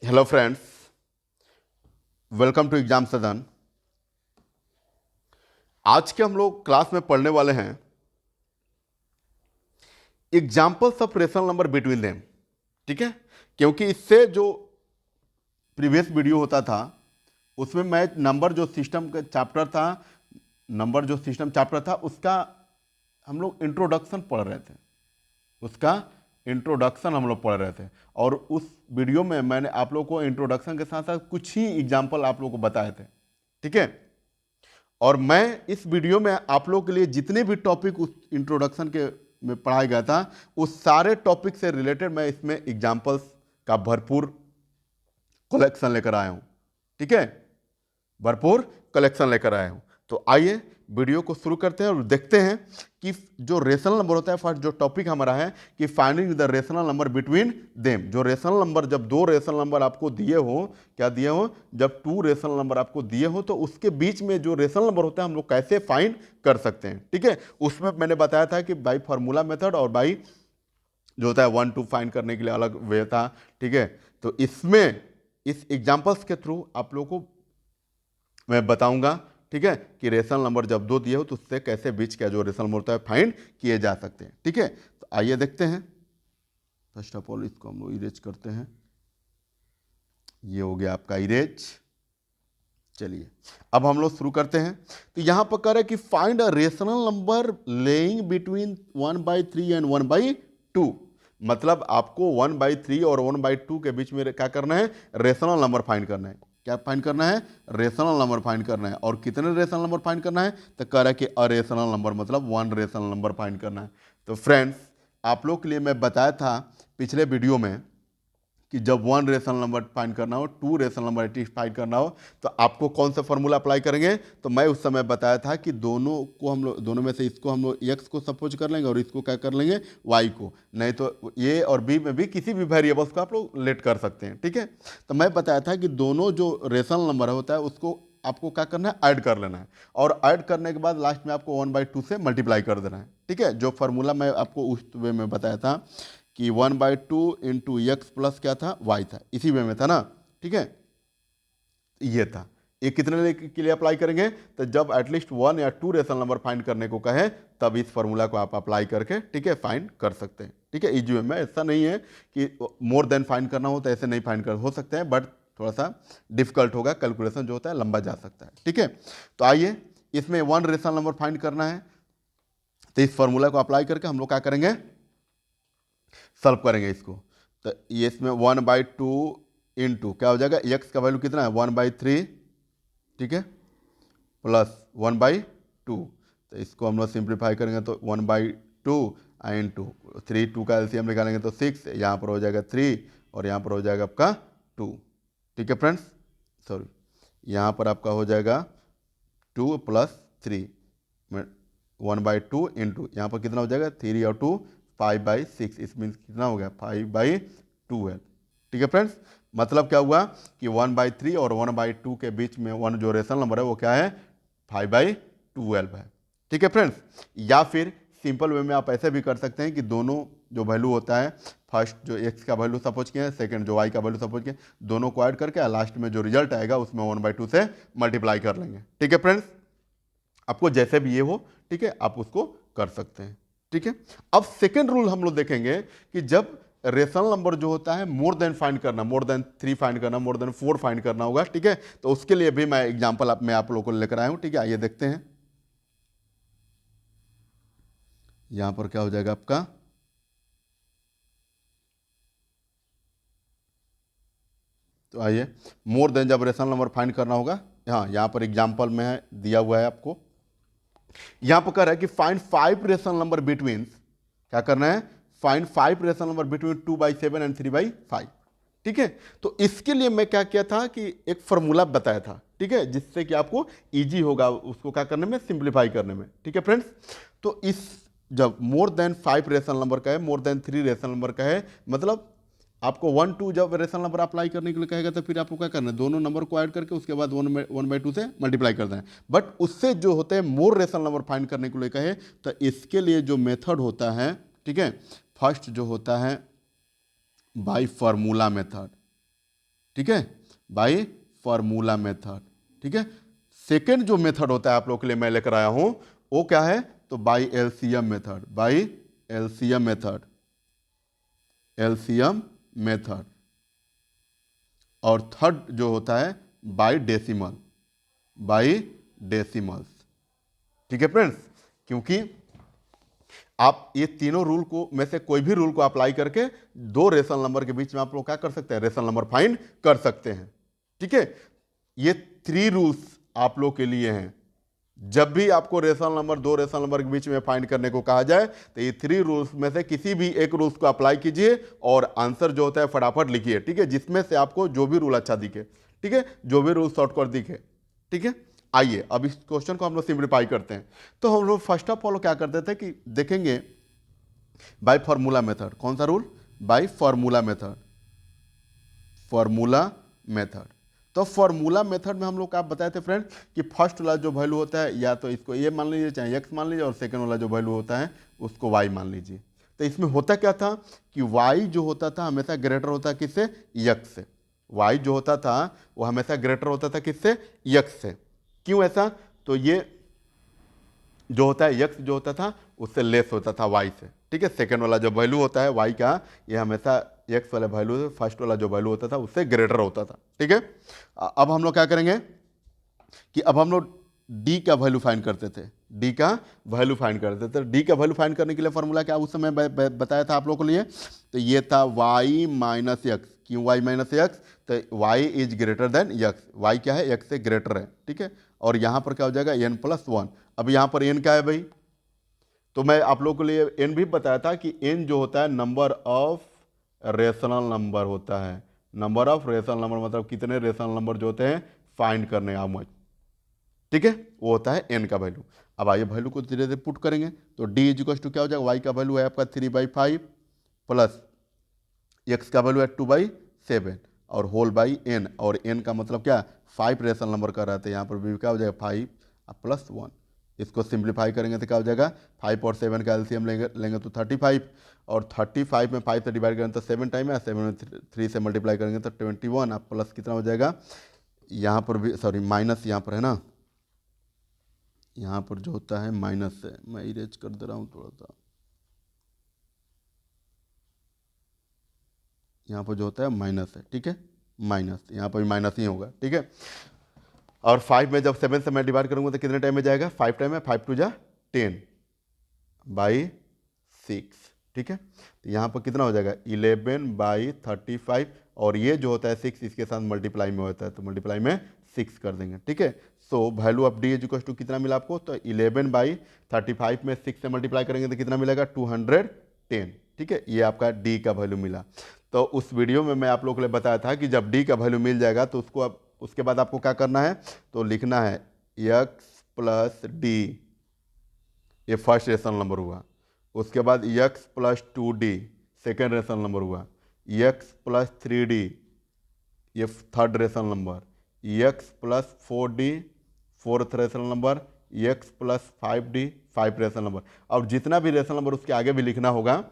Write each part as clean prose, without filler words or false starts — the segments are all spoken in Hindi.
Hello friends, welcome to exam Sadan. आज के हम लोग क्लास में पढ़ने वाले हैं examples of rational number between them. ठीक है, क्योंकि इससे जो प्रीवियस वीडियो होता था उसमें मैं नंबर जो सिस्टम का चैप्टर था, नंबर जो सिस्टम चैप्टर था उसका हम लोग इंट्रोडक्शन पढ़ रहे थे। उसका इंट्रोडक्शन हम लोग पढ़ रहे थे और उस वीडियो में मैंने आप लोग को इंट्रोडक्शन के साथ साथ कुछ ही एग्जाम्पल आप लोग को बताए थे। ठीक है, और मैं इस वीडियो में आप लोग के लिए जितने भी टॉपिक उस इंट्रोडक्शन के में पढ़ाया गया था उस सारे टॉपिक से रिलेटेड मैं इसमें एग्जाम्पल्स का भरपूर कलेक्शन लेकर आया हूं। ठीक है, भरपूर कलेक्शन लेकर आया हूं। तो आइए वीडियो को शुरू करते हैं और देखते हैं कि जो रेशनल नंबर होता है, फर्स्ट जो टॉपिक हमारा है कि finding the rational number between them. जो रेशनल नंबर, जब दो रेशनल नंबर आपको दिए हो, क्या दिए हो, जब टू रेशनल नंबर आपको दिए हो तो उसके बीच में जो रेशनल नंबर होता है हम लोग कैसे फाइंड कर सकते हैं। ठीक है, उसमें मैंने बताया था कि बाई फार्मूला मेथड और बाई जो होता है 1 2 फाइंड करने के लिए अलग वे था। ठीक है, तो इसमें इस एग्जाम्पल्स के थ्रू आप लोगों को मैं बताऊंगा, ठीक है, कि रेशनल नंबर जब दो दिए हो तो उससे कैसे बीच का जो रेशनल नंबर होता है फाइंड किए जा सकते हैं। ठीक है, तो आइए देखते हैं। फर्स्ट ऑफ ऑल इसको हम लोग इरेज करते हैं। ये हो गया आपका इरेज। चलिए अब हम लोग शुरू करते हैं। तो यहां पर कह रहे हैं कि find a rational number laying between 1/3 and 1/2। मतलब आपको 1/3 और 1/2 के बीच में क्या करना है, रेशनल नंबर फाइंड करना है। क्या फाइंड करना है, रेशनल नंबर फाइंड करना है। और कितने रेशनल नंबर फाइंड करना है, तो कह रहा है कि अरेशनल नंबर मतलब वन रेशनल नंबर फाइंड करना है। तो फ्रेंड्स, आप लोग के लिए मैं बताया था पिछले वीडियो में कि जब वन रेशनल नंबर फाइंड करना हो, two rational number at least find करना हो तो आपको कौन सा फॉर्मूला अप्लाई करेंगे। तो मैं उस समय बताया था कि दोनों को हम लोग, दोनों में से इसको हम लोग एक्स को सपोज कर लेंगे और इसको क्या कर लेंगे, वाई को। नहीं तो ए और बी में भी किसी भी वेरिएबल्स को आप लोग लेट कर सकते हैं। ठीक है, तो मैं बताया था कि दोनों जो रेशनल नंबर होता है उसको आपको क्या करना है, ऐड कर लेना है। और ऐड करने के बाद लास्ट में आपको 1/2 से मल्टीप्लाई कर देना है। ठीक है, जो फार्मूला मैं आपको उस वे में बताया था कि 1/2 इंटू एक्स प्लस क्या था, वाई था, इसी वे में था ना। ठीक है, ये था। ये कितने के लिए अप्लाई करेंगे, तो जब एटलीस्ट वन या टू रेशनल नंबर फाइंड करने को कहे तब इस फॉर्मूला को आप अप्लाई करके, ठीक है, फाइंड कर सकते हैं। ठीक है, इजी वे में, ऐसा नहीं है कि मोर देन फाइंड करना हो तो ऐसे नहीं फाइंड कर हो सकते हैं, बट थोड़ा सा डिफिकल्ट होगा, कैलकुलेशन जो होता है लंबा जा सकता है। ठीक है, तो आइए इसमें वन रेशनल नंबर फाइंड करना है तो इस फॉर्मूला को अप्लाई करके हम लोग क्या करेंगे, सॉल्व करेंगे इसको। तो ये इसमें 1/2 इंटू क्या हो जाएगा, एक्स का वैल्यू कितना है 1/3, ठीक है, प्लस 1/2। तो इसको हम लोग सिंप्लीफाई करेंगे तो 1/2 इंटू 3, 2 का एलसीएम निकालेंगे तो 6, यहाँ पर हो जाएगा 3 और यहाँ पर हो जाएगा आपका 2। ठीक है फ्रेंड्स, सॉरी, यहाँ पर आपका हो जाएगा 2 प्लस 3, 1/2 इंटू यहाँ पर कितना हो जाएगा 3 और 2 5/6, इस मीन्स कितना हो गया 5/12। ठीक है फ्रेंड्स, मतलब क्या हुआ कि 1/3 और 1/2 के बीच में वन जो रेशनल नंबर है वो क्या है, 5/12 है। ठीक है फ्रेंड्स, या फिर सिंपल वे में आप ऐसे भी कर सकते हैं कि दोनों जो वैल्यू होता है, फर्स्ट जो एक्स का वैल्यू सपोज किया है, सेकंड जो वाई का वैल्यू सपोज किया, दोनों को ऐड करके लास्ट में जो रिजल्ट आएगा उसमें 1/2 से मल्टीप्लाई कर लेंगे। ठीक है फ्रेंड्स, आपको जैसे भी ये हो, ठीक है, आप उसको कर सकते हैं। ठीक है, अब सेकेंड रूल हम लोग देखेंगे कि जब रेशनल नंबर जो होता है मोर देन फाइंड करना, मोर देन 3 फाइंड करना, मोर देन 4 फाइंड करना होगा। ठीक है, तो उसके लिए भी मैं एग्जांपल मैं आप लोगों को लेकर आया हूं। ठीक है, आइए देखते हैं। यहां पर क्या हो जाएगा आपका, तो आइए, मोर देन जब रेशनल नंबर फाइंड करना होगा, हाँ यहां पर एग्जाम्पल में दिया हुआ है आपको। यहां पर कह रहा है कि फाइंड 5 रेशनल नंबर बिटवीन, क्या करना है, find 5 rational number between 2/7 and 3/5। ठीक है, तो इसके लिए मैं क्या किया था कि एक फॉर्मूला बताया था, ठीक है, जिससे कि आपको इजी होगा उसको क्या करने में, सिंप्लीफाई करने में। ठीक है फ्रेंड्स, तो इस जब मोर देन 5 रेशनल नंबर का है, मोर देन 3 रेशनल नंबर का है, मतलब आपको 1 2 जब रेशनल नंबर अप्लाई करने के लिए कहेगा तो फिर आपको क्या करना है, दोनों नंबर को ऐड करके उसके बाद 1/2 से मल्टीप्लाई करना है। बट उससे जो होते हैं मोर रेशनल नंबर फाइंड करने के लिए कहे तो इसके लिए जो मेथड होता है, ठीक है, फर्स्ट जो होता है बाय फार्मूला मेथड। ठीक है, बाई फार्मूला मेथड। ठीक है, सेकेंड जो मेथड होता है आप लोग के लिए मैं लेकर आया हूं वो क्या है, तो by LCM method, by LCM method, LCM method. और थर्ड जो होता है बाई डेसिमल, बाई डेसिमल्स। ठीक है फ्रेंड्स, क्योंकि आप ये तीनों रूल को में से कोई भी रूल को अप्लाई करके दो रेशनल नंबर के बीच में आप लोग क्या कर सकते हैं, रेशनल नंबर फाइंड कर सकते हैं। ठीक है, ये 3 रूल्स आप लोग के लिए हैं। जब भी आपको रेशनल नंबर, दो रेशनल नंबर के बीच में फाइंड करने को कहा जाए तो ये 3 रूल्स में से किसी भी एक रूल्स को अप्लाई कीजिए और आंसर जो होता है फटाफट लिखिए। ठीक है, जिसमें से आपको जो भी रूल अच्छा दिखे, ठीक है, जो भी रूल शॉर्टकट दिखे। ठीक है, आइए अब इस क्वेश्चन को हम लोग सिंप्लीफाई करते हैं। तो हम लोग फर्स्ट ऑफ ऑल क्या करते थे कि देखेंगे बाय फॉर्मूला मेथड। कौन सा rule, by formula method, formula method. तो फॉर्मूला मेथड में हम लोग आप बताए थे फ्रेंड कि फर्स्ट वाला जो वैल्यू होता है या तो इसको ए मान लीजिए चाहे एक्स मान लीजिए, और सेकंड वाला जो वैल्यू होता है उसको वाई मान लीजिए। तो इसमें होता क्या था कि वाई जो होता था हमेशा ग्रेटर होता किससे, यक्स से। वाई जो होता था वो हमेशा ग्रेटर होता था किससे, यक्स से। क्यों ऐसा, तो ये जो होता है यक्स जो होता था उससे लेस होता था वाई से। ठीक है, सेकंड वाला जो वैल्यू होता है वाई का, ये हमेशा एक्स वाला वैल्यू से फर्स्ट वाला जो वैल्यू होता था उससे ग्रेटर होता था। ठीक है, अब हम लोग क्या करेंगे कि अब हम लोग डी का वैल्यू फाइंड करते थे, डी का वैल्यू फाइंड करते थे। डी का वैल्यू फाइंड करने के लिए फॉर्मूला क्या उस समय बताया था आप लोगों के लिए, तो ये था वाई माइनस एक्स। क्यों वाई माइनस एक्स, तो y is greater than x, y क्या है, एक्स से ग्रेटर है। ठीक है, और यहां पर क्या हो जाएगा, एन प्लस वन। अब यहां पर एन क्या है भाई, तो मैं आप लोगों के लिए एन भी बताया था कि एन जो होता है नंबर ऑफ रेशनल नंबर होता है। नंबर ऑफ रेशनल नंबर मतलब कितने रेशनल नंबर जो होते हैं फाइंड करने, हाउ मच। ठीक है, वो होता है एन का वैल्यू। अब आइए वैल्यू को धीरे धीरे पुट करेंगे, तो डी इजिकल्स टू क्या हो जाएगा, वाई का वैल्यू है आपका 3/5 प्लस एक्स का वैल्यू है 2/7 और होल बाई एन। और एन का मतलब क्या, 5 रेशनल नंबर का रहता है, यहाँ पर भी क्या हो जाएगा 5 प्लस 1। इसको सिंप्लीफाई करेंगे तो क्या हो जाएगा, 5 और 7 का एलसीएम लेंगे तो 35, और 35 में 5 से डिवाइड करेंगे तो 7 टाइम है, 7 में 3 से मल्टीप्लाई करेंगे तो 21। आप प्लस कितना हो जाएगा, यहाँ पर भी सॉरी माइनस यहाँ पर है ना, यहाँ पर जो होता है माइनस है, मैं इरेज कर दे रहा हूँ थोड़ा सा, यहाँ पर जो होता है माइनस है। ठीक है, माइनस यहाँ पर भी माइनस ही होगा। ठीक है, और 5 में जब 7 से मैं डिवाइड करूँगा तो कितने टाइम में जाएगा, 5 टाइम है, 5 टू जा 10/6। ठीक है, तो यहाँ पर कितना हो जाएगा 11/35, और ये जो होता है 6 इसके साथ मल्टीप्लाई में होता है तो मल्टीप्लाई में 6 कर देंगे। ठीक है, so value of d equal to कितना मिला आपको, तो 11/35 में 6 से मल्टीप्लाई करेंगे तो कितना मिलेगा 210। ठीक है, ये आपका डी का वैल्यू मिला। तो उस वीडियो में मैं आप लोगों को बताया था कि जब डी का वैल्यू मिल जाएगा तो उसको अब उसके बाद आपको क्या करना है, तो लिखना है एक्स प्लस डी, ये फर्स्ट रेशनल नंबर हुआ। उसके बाद x plus 2d second rational number हुआ। एक्स प्लस 3d ये third rational number. X plus 4d fourth rational number. X plus 5d five rational number. अब जितना भी रेशनल नंबर उसके आगे भी लिखना होगा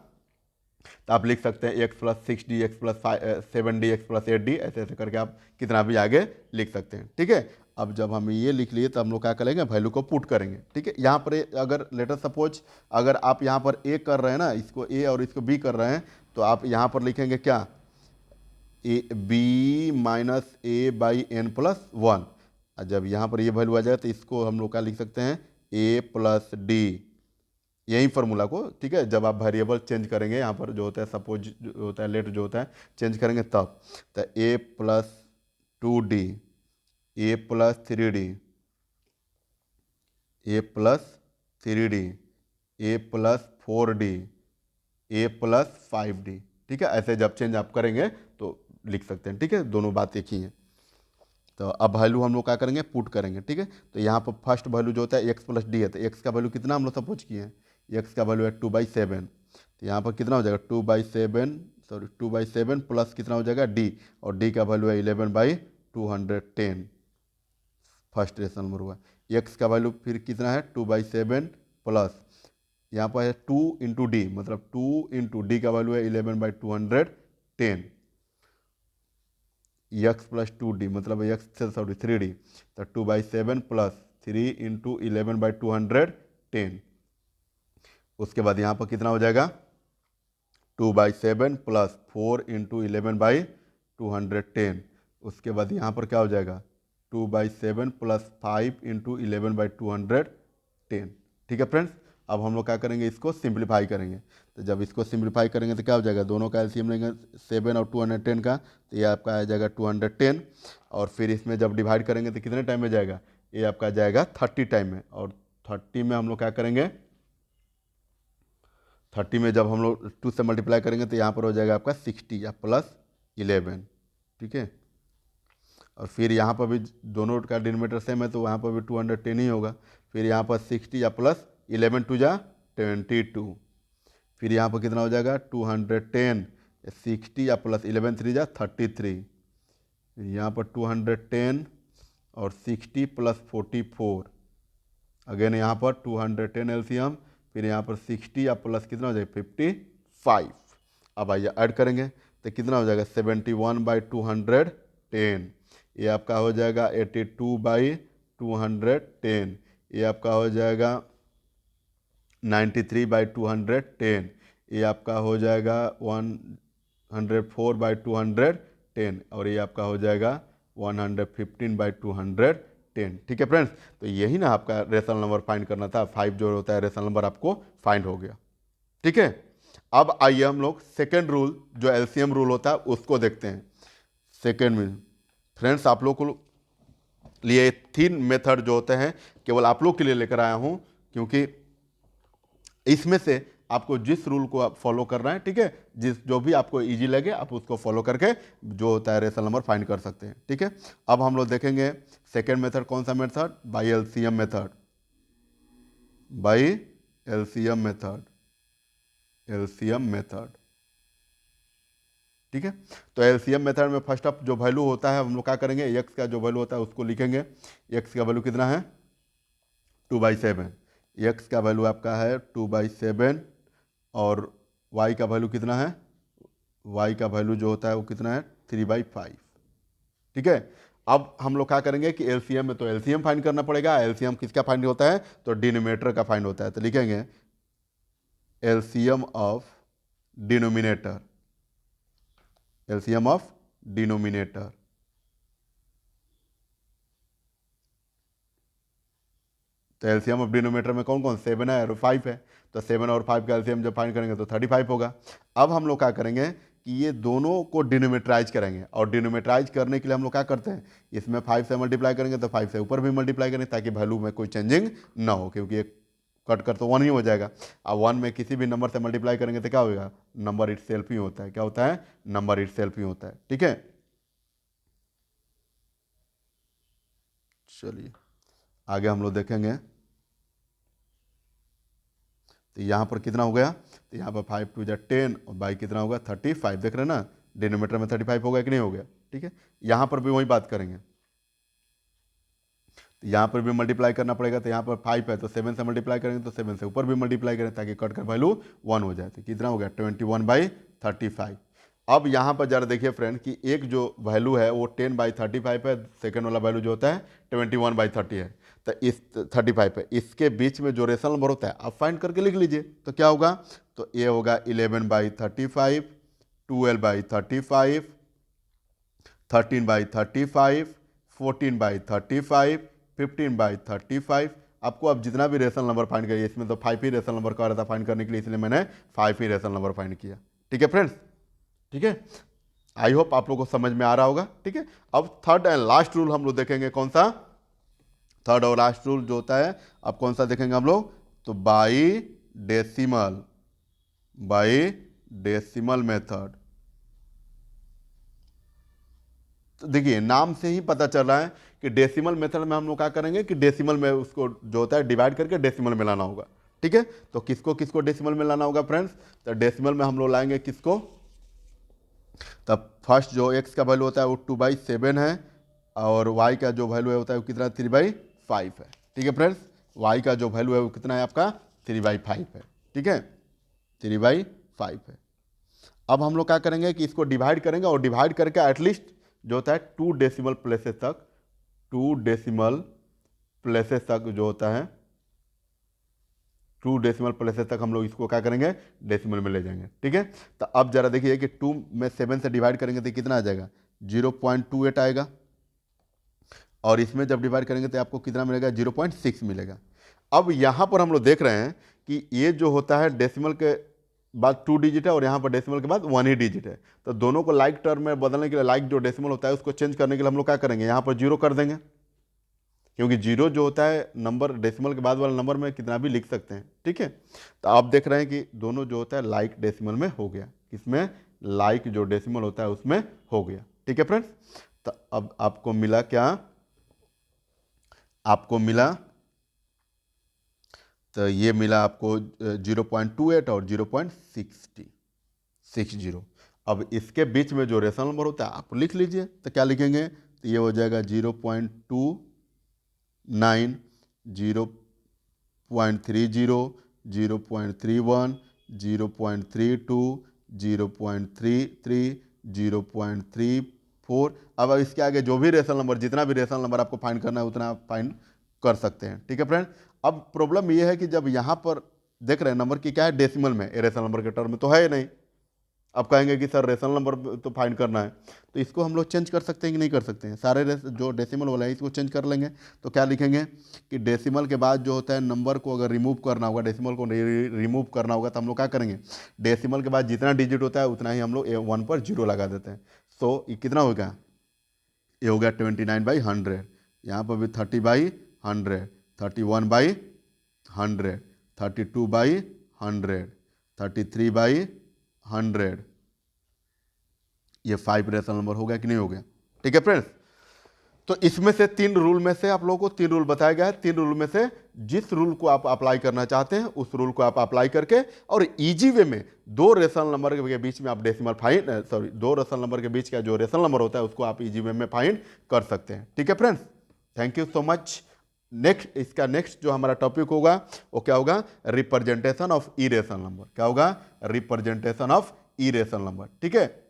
तो आप लिख सकते हैं x plus 6d, x plus 7d, x plus 8d, ऐसे ऐसे करके आप कितना भी आगे लिख सकते हैं। ठीक है, अब जब हम ये लिख लिए तो हम लोग क्या करेंगे, वैल्यू को पुट करेंगे। ठीक है, यहाँ पर अगर लेटर सपोज अगर आप यहाँ पर ए कर रहे हैं ना, इसको ए और इसको बी कर रहे हैं, तो आप यहाँ पर लिखेंगे क्या, a b minus a by n plus 1। जब यहाँ पर ये वैल्यू आ जाए तो इसको हम लोग क्या लिख सकते हैं, ए प्लस डी, यही फार्मूला को। ठीक है, जब आप वेरिएबल चेंज करेंगे यहाँ पर जो होता है सपोज जो होता है लेट जो होता है चेंज करेंगे तब, तो ए प्लस 2d, ए प्लस 3d, ए प्लस 3d, ए प्लस 4d, ए प्लस 5d। ठीक है, ऐसे जब चेंज आप करेंगे तो लिख सकते हैं। ठीक है, दोनों बात एक ही है। तो अब वैल्यू हम लोग क्या करेंगे, पुट करेंगे। ठीक है, तो यहाँ पर फर्स्ट वैल्यू जो होता है एक्स प्लस डी है, तो एक्स का वैल्यू कितना हम लोग सपोज किए हैं, एक्स का वैल्यू है 2/7। तो यहाँ पर कितना हो जाएगा 2/7, सॉरी 2/7 प्लस कितना हो जाएगा डी, और डी का वैल्यू है 11/210 फर्स्ट रेशनल नंबर हुआ। एक्स का वैल्यू फिर कितना है 2/7 प्लस यहाँ पर है 2 इंटू डी, मतलब 2 इंटू डी का वैल्यू है 11/210 एक्स प्लस 2d मतलब एक्स से सॉरी 3d, तो 2/7 प्लस 3 इंटू 11/210। उसके बाद यहाँ पर कितना हो जाएगा 2/7 प्लस 4 इंटू 11/210। उसके बाद यहाँ पर क्या हो जाएगा 2/7 प्लस 5 इंटू 11/210। ठीक है फ्रेंड्स, अब हम लोग क्या करेंगे, इसको सिंप्लीफाई करेंगे। तो जब इसको सिंप्लीफाई करेंगे तो क्या हो जाएगा, दोनों का एलसीएम लेंगे 7 और 210 का, तो ये आपका आ जाएगा 210। और फिर इसमें जब डिवाइड करेंगे तो कितने टाइम में जाएगा, ये आपका आ जाएगा 30 टाइम में। और 30 में हम लोग क्या करेंगे, 30 में जब हम लोग 2 से मल्टीप्लाई करेंगे तो यहाँ पर हो जाएगा आपका 60 या प्लस 11। ठीक है, और फिर यहाँ पर भी दोनों का डिनोमिनेटर सेम है तो वहाँ पर भी 210 ही होगा। फिर यहाँ पर 60 या प्लस 11 टू जा 22। फिर यहाँ पर कितना हो जाएगा 210, 60 या प्लस 11 3 जा 33। यहाँ पर 210 और 60 प्लस 44। अगेन यहाँ पर 210 एलसीएम, फिर यहाँ पर 60 या प्लस कितना हो जाएगा 55। अब आइए ऐड करेंगे तो कितना हो जाएगा 71/210। ये आपका हो जाएगा 82/210। ये आपका हो जाएगा 93/210। ये आपका हो जाएगा 104/210। और ये आपका हो जाएगा 115/210। ठीक है फ्रेंड्स, तो यही ना आपका रेशनल नंबर फाइंड करना था। 5 जो होता है रेशनल नंबर आपको फाइंड हो गया। ठीक है, अब आइए हम लोग सेकेंड रूल जो एलसीएम रूल होता है उसको देखते हैं। सेकेंड में फ्रेंड्स आप लोग को लिए 3 मेथड जो होते हैं केवल आप लोग के लिए लेकर आया हूं, क्योंकि इसमें से आपको जिस रूल को आप फॉलो कर रहे हैं, ठीक है, जो भी आपको इजी लगे आप उसको फॉलो करके जो होता है रेशनल नंबर फाइंड कर सकते हैं। ठीक है, अब हम लोग देखेंगे सेकेंड मेथड कौन सा method, by LCM method. By LCM method, LCM method. ठीक है, तो एलसीएम मेथड में फर्स्ट ऑफ जो वैल्यू होता है हम लोग क्या करेंगे, एक्स का जो वैल्यू होता है उसको लिखेंगे। एक्स का वैल्यू कितना है 2/7। एक्स का वैल्यू आपका है 2/7 और वाई का वैल्यू कितना है, वाई का वैल्यू जो होता है वो कितना है 3/5। ठीक है, अब हम लोग क्या करेंगे कि एलसीएम में तो एलसीएम फाइंड करना पड़ेगा। एलसीएम किसका फाइंड होता है, तो डिनोमिनेटर का फाइंड होता है। तो लिखेंगे LCM of denominator, LCM of denominator. तो एलसीएम ऑफ डिनोमिनेटर में कौन कौन 7 है और 5 है, तो 7 और 5 का एलसीएम जब फाइंड करेंगे तो 35 होगा। अब हम लोग क्या करेंगे कि ये दोनों को डिनोमिनेटराइज करेंगे, और डिनोमिनेटराइज करने के लिए हम लोग क्या करते हैं, इसमें 5 से मल्टीप्लाई करेंगे तो 5 से ऊपर भी मल्टीप्लाई करेंगे ताकि वैल्यू में कोई चेंजिंग ना हो, क्योंकि एक कट कर तो 1 ही हो जाएगा। अब 1 में किसी भी नंबर से मल्टीप्लाई करेंगे तो क्या होगा, नंबर इट सेल्फ ही होता है। क्या होता है, नंबर इट सेल्फ ही होता है। ठीक है, चलिए आगे हम लोग देखेंगे। तो यहाँ पर कितना हो गया, तो यहाँ पर 5 2 10 और बाई कितना होगा 35। देख रहे हैं ना, डिनोमिनेटर में 35 हो गया कि नहीं हो गया। ठीक है, यहाँ पर भी वही बात करेंगे। तो यहाँ पर भी मल्टीप्लाई करना पड़ेगा, तो यहाँ पर 5 है तो 7 से मल्टीप्लाई करेंगे तो 7 से ऊपर भी मल्टीप्लाई करें ताकि कट कर वैल्यू 1 हो जाए। तो कितना हो गया 21/35। अब यहाँ पर जरा देखिए फ्रेंड कि एक जो वैल्यू है वो 10/35 है, सेकेंड वाला वैल्यू जो होता है 21/30 है। तो इस 35 है, इसके बीच में जो रेशनल नंबर होता है आप फाइंड करके लिख लीजिए। तो क्या होगा, तो ये होगा 11/35, 12/35, 13/35, 14/35, 15/35। आपको अब जितना भी रेशनल नंबर फाइंड करिए, इसमें तो 5 ही रेशनल नंबर का रहा था फाइंड करने के लिए, इसलिए मैंने 5 ही रेशनल नंबर फाइंड किया। ठीक है फ्रेंड्स, ठीक है, आई होप आप लोगों को समझ में आ रहा होगा। ठीक है, अब थर्ड एंड लास्ट रूल हम लोग देखेंगे, कौन सा, थर्ड और लास्ट रूल जो होता है अब कौन सा देखेंगे हम लोग, तो by decimal, by decimal method. तो देखिए नाम से ही पता चल रहा है कि डेसिमल मेथड में हम लोग क्या करेंगे कि डेसिमल में उसको जो होता है डिवाइड करके डेसिमल में लाना होगा। ठीक है, तो किसको किसको डेसिमल में लाना होगा फ्रेंड्स, तो डेसिमल में हम लोग लाएंगे किसको, तब फर्स्ट जो एक्स का वैल्यू होता है वो 2/7 है, और वाई का जो वैल्यू होता है वो कितना 3/5 है। ठीक है फ्रेंड्स, वाई का जो वैल्यू है वो कितना है आपका 3/5 है। ठीक है, 3/5 है। अब हम लोग क्या करेंगे कि इसको डिवाइड करेंगे, और डिवाइड करके एटलीस्ट जो होता है 2 डेसिमल प्लेसेस तक, 2 डेसिमल प्लेसेस तक जो होता है 2 डेसिमल प्लेसेस तक हम लोग इसको क्या करेंगे, डेसिमल में ले जाएंगे। ठीक है, तो अब जरा देखिए कि 2 में 7 से डिवाइड करेंगे तो कितना आ जाएगा, 0.28 आएगा, और इसमें जब डिवाइड करेंगे तो आपको कितना मिलेगा, 0.6 मिलेगा। अब यहाँ पर हम लोग देख रहे हैं कि ये जो होता है डेसिमल के बाद 2 डिजिट है और यहाँ पर डेसिमल के बाद 1 ही डिजिट है, तो दोनों को लाइक टर्म में बदलने के लिए, लाइक जो डेसिमल होता है उसको चेंज करने के लिए हम लोग क्या करेंगे, यहाँ पर 0 कर देंगे, क्योंकि 0 जो होता है नंबर डेसिमल के बाद वाला नंबर में कितना भी लिख सकते हैं। ठीक है, तो आप देख रहे हैं कि दोनों जो होता है लाइक डेसिमल में हो गया, किसमें, लाइक जो डेसिमल होता है उसमें हो गया। ठीक है फ्रेंड्स, तो अब आपको मिला क्या, आपको मिला, तो ये मिला आपको 0.28 और 0.60। अब इसके बीच में जो रेशनल नंबर होता है आप लिख लीजिए, तो क्या लिखेंगे, तो ये हो जाएगा 0.29, 0.30, 0.31, 0.32, 0.33, 0.34। अब इसके आगे जो भी रेशनल नंबर, जितना भी रेशनल नंबर आपको फाइंड करना है उतना आप फाइंड कर सकते हैं। ठीक है फ्रेंड, अब प्रॉब्लम ये है कि जब यहाँ पर देख रहे हैं नंबर की क्या है, डेसिमल में, रेशनल नंबर के टर्म में तो है ही नहीं। अब कहेंगे कि सर रेशनल नंबर तो फाइंड करना है, तो इसको हम लोग चेंज कर सकते हैं कि नहीं कर सकते हैं, सारे जो डेसिमल वाला है इसको चेंज कर लेंगे। तो क्या लिखेंगे कि डेसिमल के बाद जो होता है नंबर को अगर रिमूव करना होगा, डेसिमल को रिमूव करना होगा, तो हम लोग क्या करेंगे, डेसिमल के बाद जितना डिजिट होता है उतना ही हम लोग 1 पर 0 लगा देते हैं। तो ये कितना होगा, ये हो गया 29/100, यहाँ पर भी 30/100, 31/100, 32/100, 33/100, ये 5 रेशनल नंबर हो गया कि नहीं हो गया। ठीक है फ्रेंड्स, तो इसमें से 3 रूल में से आप लोगों को 3 रूल बताया गया है। 3 रूल में से जिस रूल को आप अप्लाई करना चाहते हैं उस रूल को आप अप्लाई करके और इजी वे में 2 रेशनल नंबर के बीच में आप डेसिमल फाइंड, 2 रेशनल नंबर के बीच का जो रेशनल नंबर होता है उसको आप इजी वे में फाइंड कर सकते हैं। ठीक है friends, thank you so much. इसका नेक्स्ट जो हमारा टॉपिक होगा वो क्या होगा, रिप्रेजेंटेशन ऑफ इरेशनल नंबर। क्या होगा, रिप्रेजेंटेशन ऑफ इरेशनल नंबर। ठीक है,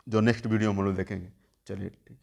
जो नेक्स्ट वीडियो में हम लोग देखेंगे। चलिए ठीक।